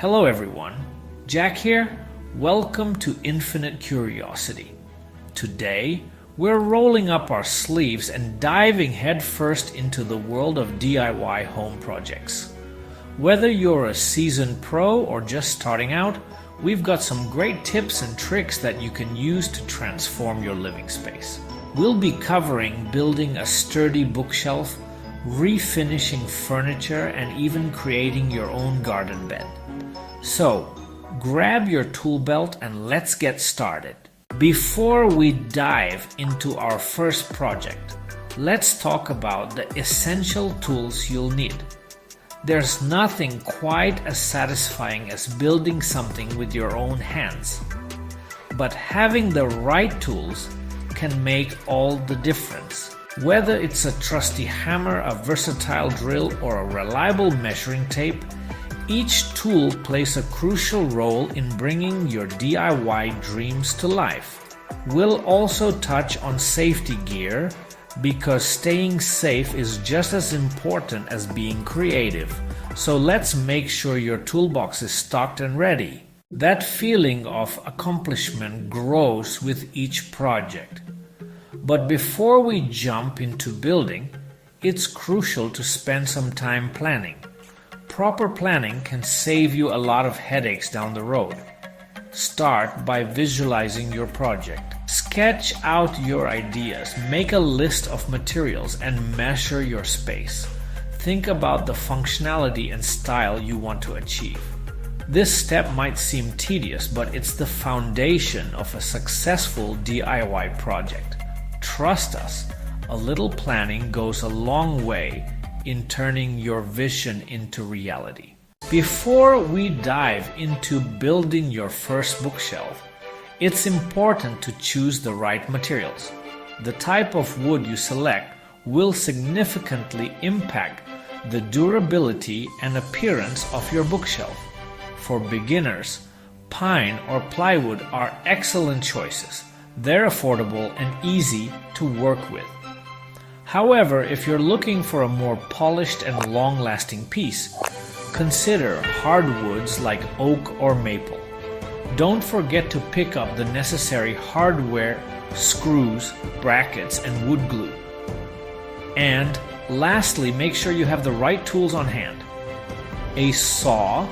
Hello everyone, Jack here. Welcome to Infinite Curiosity. Today, we're rolling up our sleeves and diving headfirst into the world of DIY home projects. Whether you're a seasoned pro or just starting out, we've got some great tips and tricks that you can use to transform your living space. We'll be covering building a sturdy bookshelf, refinishing furniture, and even creating your own garden bed. So, grab your tool belt and let's get started. Before we dive into our first project, let's talk about the essential tools you'll need. There's nothing quite as satisfying as building something with your own hands. But having the right tools can make all the difference. Whether it's a trusty hammer, a versatile drill, or a reliable measuring tape, each tool plays a crucial role in bringing your DIY dreams to life. We'll also touch on safety gear because staying safe is just as important as being creative. So let's make sure your toolbox is stocked and ready. That feeling of accomplishment grows with each project. But before we jump into building, it's crucial to spend some time planning. Proper planning can save you a lot of headaches down the road. Start by visualizing your project. Sketch out your ideas, make a list of materials, and measure your space. Think about the functionality and style you want to achieve. This step might seem tedious, but it's the foundation of a successful DIY project. Trust us, a little planning goes a long way in turning your vision into reality. Before we dive into building your first bookshelf, it's important to choose the right materials. The type of wood you select will significantly impact the durability and appearance of your bookshelf. For beginners, pine or plywood are excellent choices. They're affordable and easy to work with. However, if you're looking for a more polished and long-lasting piece, consider hardwoods like oak or maple. Don't forget to pick up the necessary hardware, screws, brackets, and wood glue. And lastly, make sure you have the right tools on hand. A saw,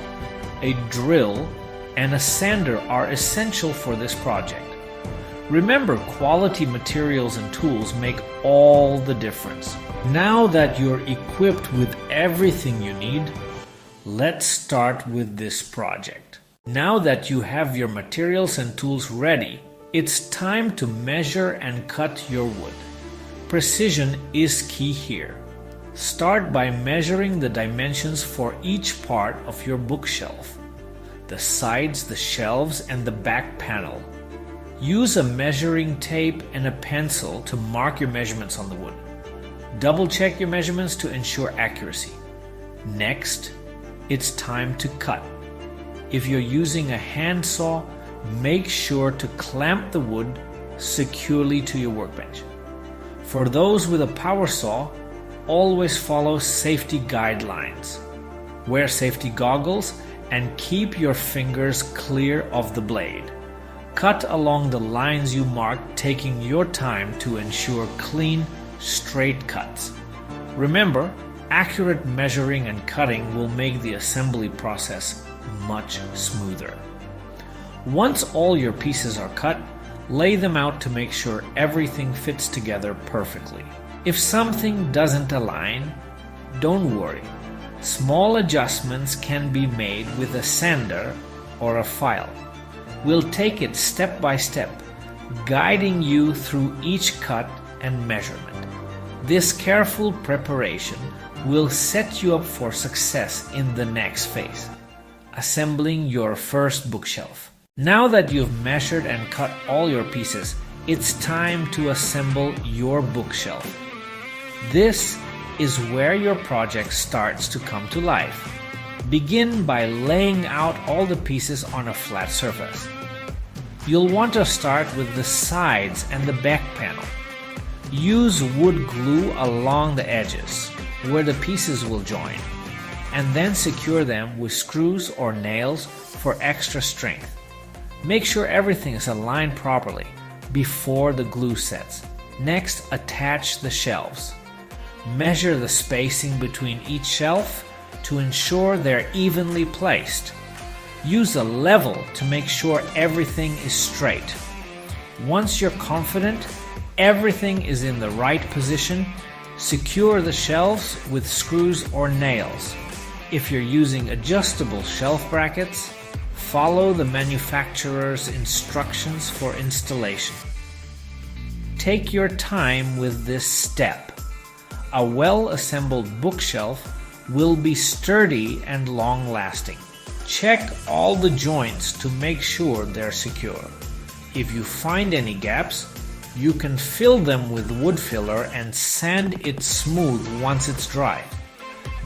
a drill, and a sander are essential for this project. Remember, quality materials and tools make all the difference. Now that you're equipped with everything you need, let's start with this project. Now that you have your materials and tools ready, it's time to measure and cut your wood. Precision is key here. Start by measuring the dimensions for each part of your bookshelf: the sides, the shelves, and the back panel. Use a measuring tape and a pencil to mark your measurements on the wood. Double check your measurements to ensure accuracy. Next, it's time to cut. If you're using a hand saw, make sure to clamp the wood securely to your workbench. For those with a power saw, always follow safety guidelines. Wear safety goggles and keep your fingers clear of the blade. Cut along the lines you marked, taking your time to ensure clean, straight cuts. Remember, accurate measuring and cutting will make the assembly process much smoother. Once all your pieces are cut, lay them out to make sure everything fits together perfectly. If something doesn't align, don't worry. Small adjustments can be made with a sander or a file. We'll take it step by step, guiding you through each cut and measurement. This careful preparation will set you up for success in the next phase, assembling your first bookshelf. Now that you've measured and cut all your pieces, it's time to assemble your bookshelf. This is where your project starts to come to life. Begin by laying out all the pieces on a flat surface. You'll want to start with the sides and the back panel. Use wood glue along the edges where the pieces will join. and then secure them with screws or nails for extra strength. Make sure everything is aligned properly before the glue sets. Next, attach the shelves. Measure the spacing between each shelf to ensure they're evenly placed. Use a level to make sure everything is straight. Once you're confident everything is in the right position, secure the shelves with screws or nails. If you're using adjustable shelf brackets, follow the manufacturer's instructions for installation. Take your time with this step. A well-assembled bookshelf will be sturdy and long-lasting. Check all the joints to make sure they're secure. If you find any gaps, you can fill them with wood filler and sand it smooth once it's dry.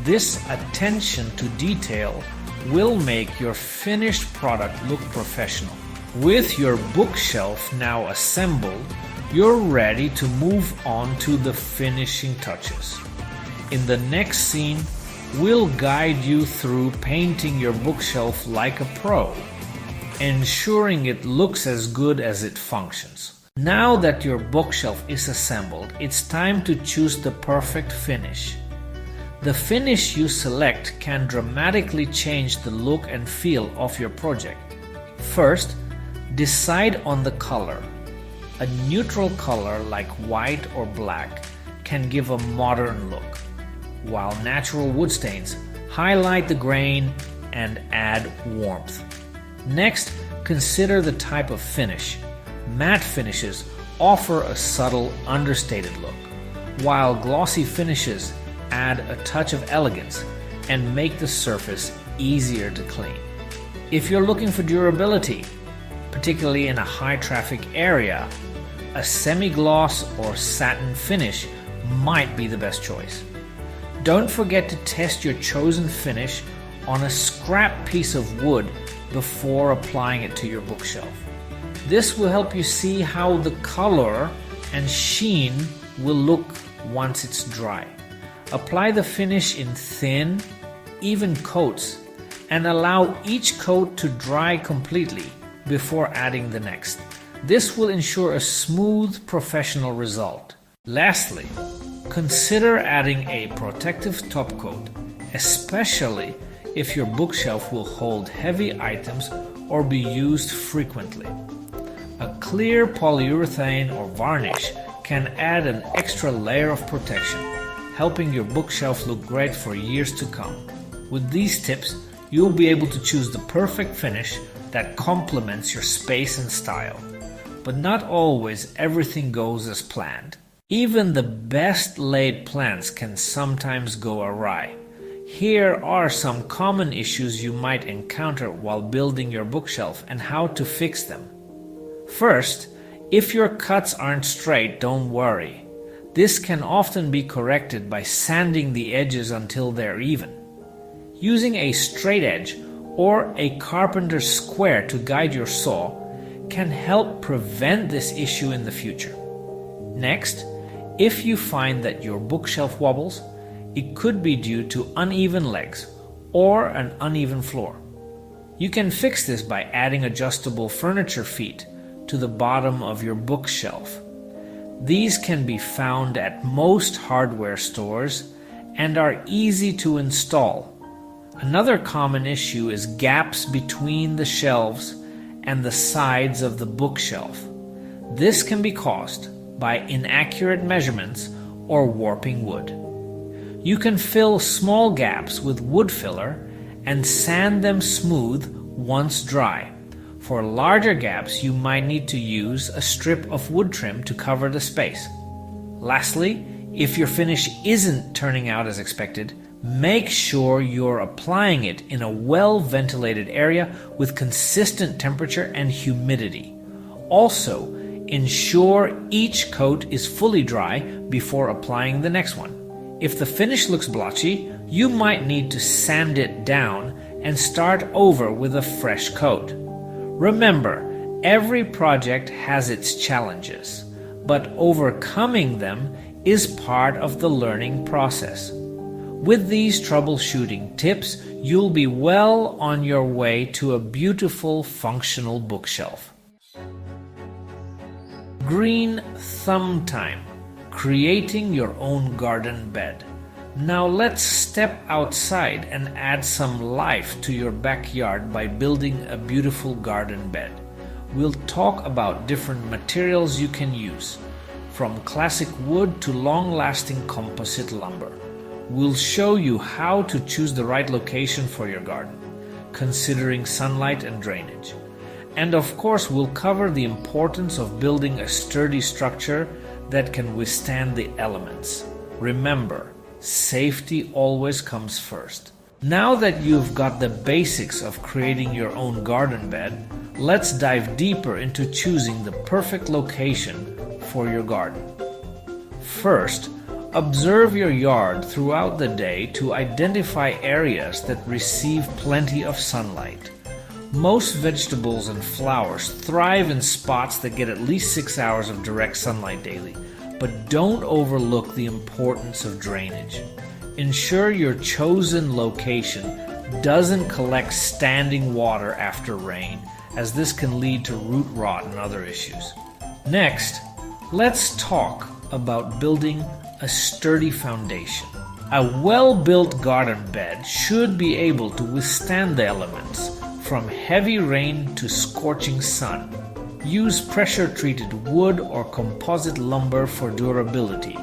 This attention to detail will make your finished product look professional. With your bookshelf now assembled, you're ready to move on to the finishing touches. In the next scene, we'll guide you through painting your bookshelf like a pro, ensuring it looks as good as it functions. Now that your bookshelf is assembled, it's time to choose the perfect finish. The finish you select can dramatically change the look and feel of your project. First, decide on the color. A neutral color like white or black can give a modern look, while natural wood stains highlight the grain and add warmth. Next, consider the type of finish. Matte finishes offer a subtle, understated look, while glossy finishes add a touch of elegance and make the surface easier to clean. If you're looking for durability, particularly in a high-traffic area, a semi-gloss or satin finish might be the best choice. Don't forget to test your chosen finish on a scrap piece of wood before applying it to your bookshelf. This will help you see how the color and sheen will look once it's dry. Apply the finish in thin, even coats and allow each coat to dry completely before adding the next. This will ensure a smooth, professional result. Lastly, consider adding a protective top coat, especially if your bookshelf will hold heavy items or be used frequently. A clear polyurethane or varnish can add an extra layer of protection, helping your bookshelf look great for years to come. With these tips, you'll be able to choose the perfect finish that complements your space and style. But not always everything goes as planned. Even the best laid plans can sometimes go awry. Here are some common issues you might encounter while building your bookshelf and how to fix them. First, if your cuts aren't straight, don't worry. This can often be corrected by sanding the edges until they're even. Using a straight edge or a carpenter's square to guide your saw can help prevent this issue in the future. Next, if you find that your bookshelf wobbles, it could be due to uneven legs or an uneven floor. You can fix this by adding adjustable furniture feet to the bottom of your bookshelf. These can be found at most hardware stores and are easy to install. Another common issue is gaps between the shelves and the sides of the bookshelf. This can be caused by inaccurate measurements or warping wood. You can fill small gaps with wood filler and sand them smooth once dry. For larger gaps, you might need to use a strip of wood trim to cover the space. Lastly, if your finish isn't turning out as expected, make sure you're applying it in a well-ventilated area with consistent temperature and humidity. Also, ensure each coat is fully dry before applying the next one. If the finish looks blotchy, you might need to sand it down and start over with a fresh coat. Remember, every project has its challenges, but overcoming them is part of the learning process. With these troubleshooting tips, you'll be well on your way to a beautiful, functional bookshelf. Green thumb time. Creating your own garden bed. Now let's step outside and add some life to your backyard by building a beautiful garden bed. We'll talk about different materials you can use, from classic wood to long-lasting composite lumber. We'll show you how to choose the right location for your garden, considering sunlight and drainage. And of course, we'll cover the importance of building a sturdy structure that can withstand the elements. Remember, safety always comes first. Now that you've got the basics of creating your own garden bed, let's dive deeper into choosing the perfect location for your garden. First, observe your yard throughout the day to identify areas that receive plenty of sunlight. Most vegetables and flowers thrive in spots that get at least 6 hours of direct sunlight daily, but don't overlook the importance of drainage. Ensure your chosen location doesn't collect standing water after rain, as this can lead to root rot and other issues. Next, let's talk about building a sturdy foundation. A well-built garden bed should be able to withstand the elements, from heavy rain to scorching sun. Use pressure-treated wood or composite lumber for durability.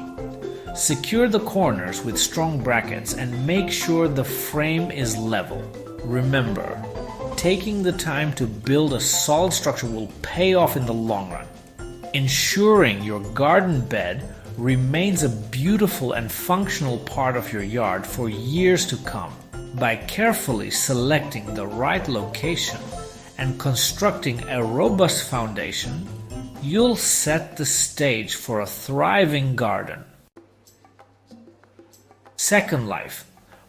Secure the corners with strong brackets and make sure the frame is level. Remember, taking the time to build a solid structure will pay off in the long run. Ensuring your garden bed remains a beautiful and functional part of your yard for years to come. By carefully selecting the right location and constructing a robust foundation, you'll set the stage for a thriving garden. Second life,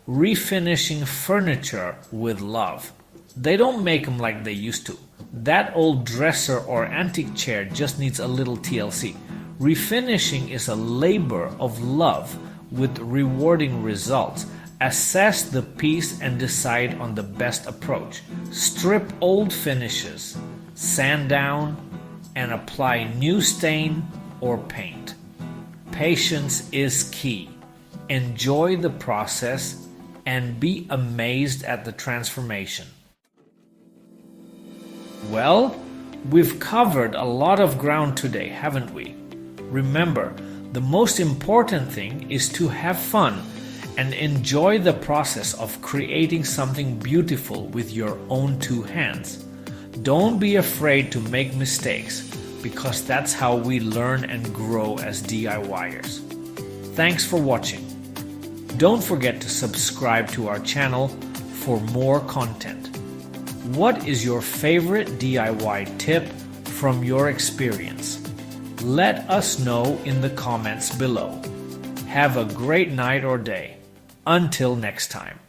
refinishing furniture with love. They don't make them like they used to. That old dresser or antique chair just needs a little TLC. Refinishing is a labor of love with rewarding results. Assess the piece and decide on the best approach. Strip old finishes, sand down, and apply new stain or paint. Patience is key. Enjoy the process and be amazed at the transformation. Well, we've covered a lot of ground today, haven't we? Remember, the most important thing is to have fun and enjoy the process of creating something beautiful with your own two hands. Don't be afraid to make mistakes, because that's how we learn and grow as DIYers. Thanks for watching. Don't forget to subscribe to our channel for more content. What is your favorite DIY tip from your experience? Let us know in the comments below. Have a great night or day. Until next time.